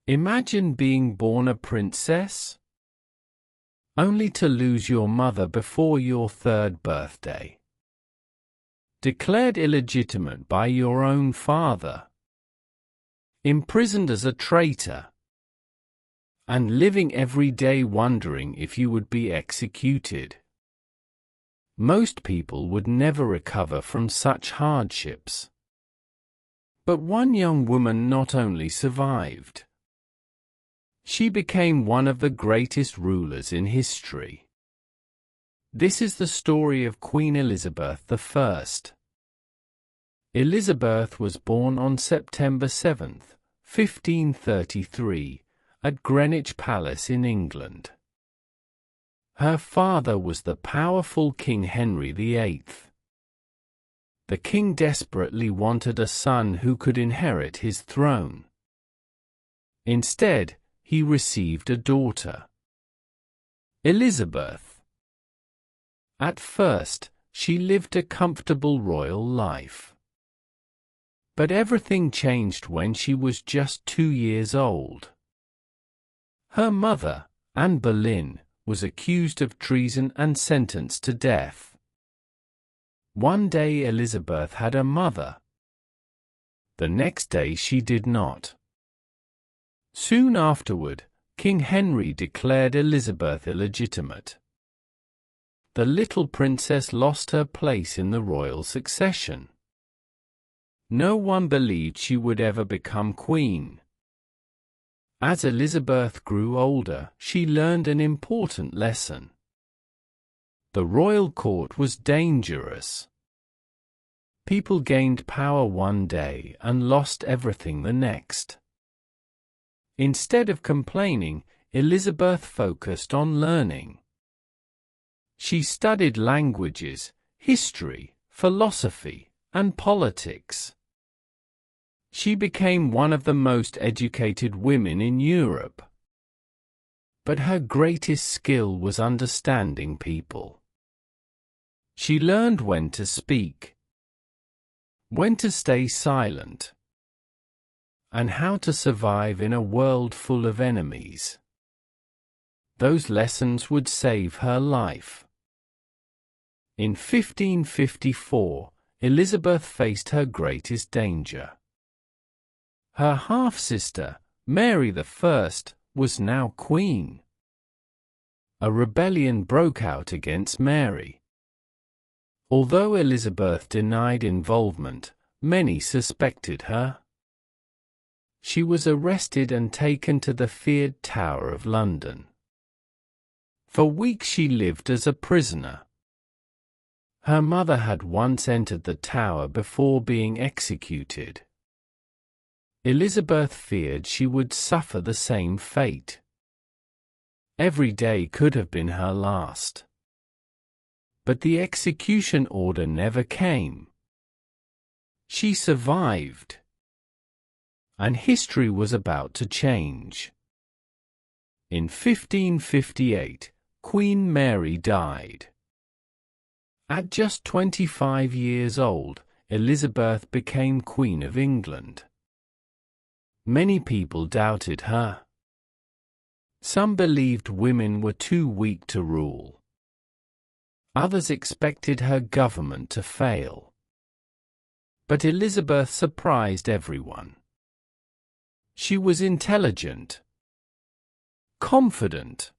Imagine being born a princess, only to lose your mother before your third birthday. Declared illegitimate by your own father. Imprisoned as a traitor. And living every day wondering if you would be executed. Most people would never recover from such hardships. But one young woman not only survived. She became one of the greatest rulers in history. This is the story of Queen Elizabeth I. Elizabeth was born on September 7, 1533, at Greenwich Palace in England. Her father was the powerful King Henry VIII. The king desperately wanted a son who could inherit his throne. Instead, he received a daughter, Elizabeth. At first, she lived a comfortable royal life. But everything changed when she was just 2 years old. Her mother, Anne Boleyn, was accused of treason and sentenced to death. One day Elizabeth had a mother. The next day she did not. Soon afterward, King Henry declared Elizabeth illegitimate. The little princess lost her place in the royal succession. No one believed she would ever become queen. As Elizabeth grew older, she learned an important lesson. The royal court was dangerous. People gained power one day and lost everything the next. Instead of complaining, Elizabeth focused on learning. She studied languages, history, philosophy, and politics. She became one of the most educated women in Europe. But her greatest skill was understanding people. She learned when to speak, when to stay silent, and how to survive in a world full of enemies. Those lessons would save her life. In 1554, Elizabeth faced her greatest danger. Her half-sister, Mary I, was now queen. A rebellion broke out against Mary. Although Elizabeth denied involvement, many suspected her. She was arrested and taken to the feared Tower of London. For weeks she lived as a prisoner. Her mother had once entered the tower before being executed. Elizabeth feared she would suffer the same fate. Every day could have been her last. But the execution order never came. She survived. And history was about to change. In 1558, Queen Mary died. At just 25 years old, Elizabeth became Queen of England. Many people doubted her. Some believed women were too weak to rule. Others expected her government to fail. But Elizabeth surprised everyone. She was intelligent, confident,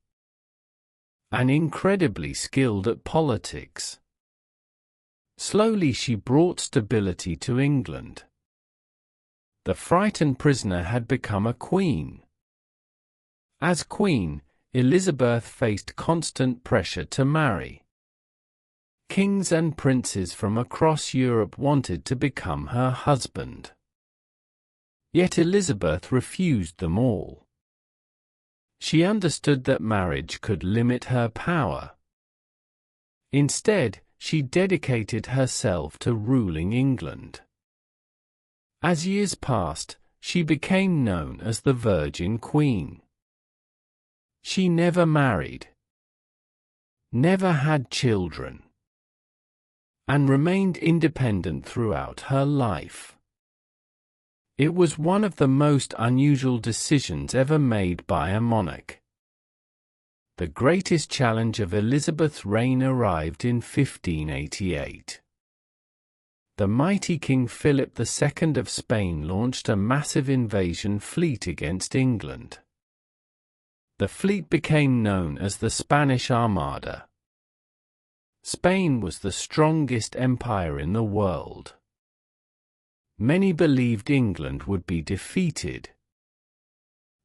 and incredibly skilled at politics. Slowly she brought stability to England. The frightened prisoner had become a queen. As queen, Elizabeth faced constant pressure to marry. Kings and princes from across Europe wanted to become her husband. Yet Elizabeth refused them all. She understood that marriage could limit her power. Instead, she dedicated herself to ruling England. As years passed, she became known as the Virgin Queen. She never married, never had children, and remained independent throughout her life. It was one of the most unusual decisions ever made by a monarch. The greatest challenge of Elizabeth's reign arrived in 1588. The mighty King Philip II of Spain launched a massive invasion fleet against England. The fleet became known as the Spanish Armada. Spain was the strongest empire in the world. Many believed England would be defeated.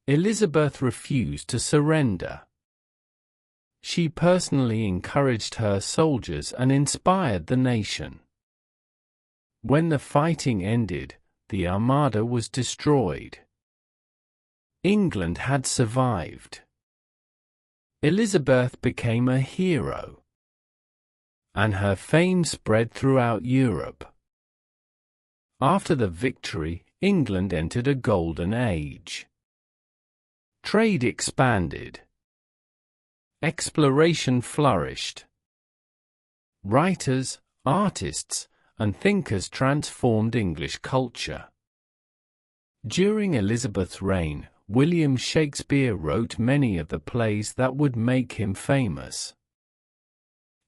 Elizabeth refused to surrender. She personally encouraged her soldiers and inspired the nation. When the fighting ended, the Armada was destroyed. England had survived. Elizabeth became a hero, and her fame spread throughout Europe. After the victory, England entered a golden age. Trade expanded. Exploration flourished. Writers, artists, and thinkers transformed English culture. During Elizabeth's reign, William Shakespeare wrote many of the plays that would make him famous.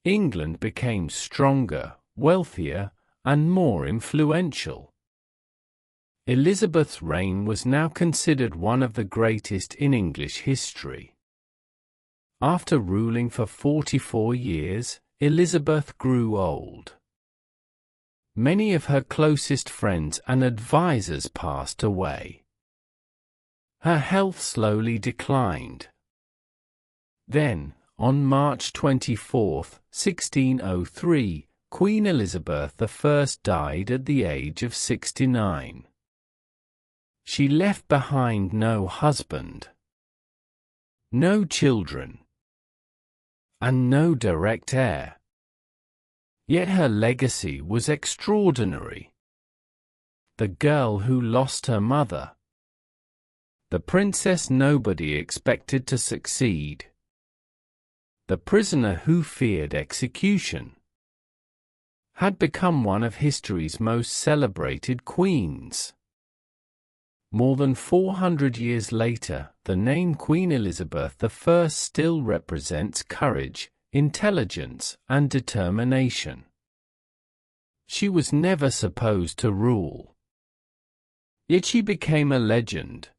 England became stronger, wealthier, and more influential. Elizabeth's reign was now considered one of the greatest in English history. After ruling for 44 years, Elizabeth grew old. Many of her closest friends and advisors passed away. Her health slowly declined. Then, on March 24, 1603, Queen Elizabeth I died at the age of 69. She left behind no husband, no children, and no direct heir. Yet her legacy was extraordinary. The girl who lost her mother. The princess nobody expected to succeed. The prisoner who feared execution. Had become one of history's most celebrated queens. More than 400 years later, the name Queen Elizabeth I still represents courage, intelligence, and determination. She was never supposed to rule. Yet she became a legend,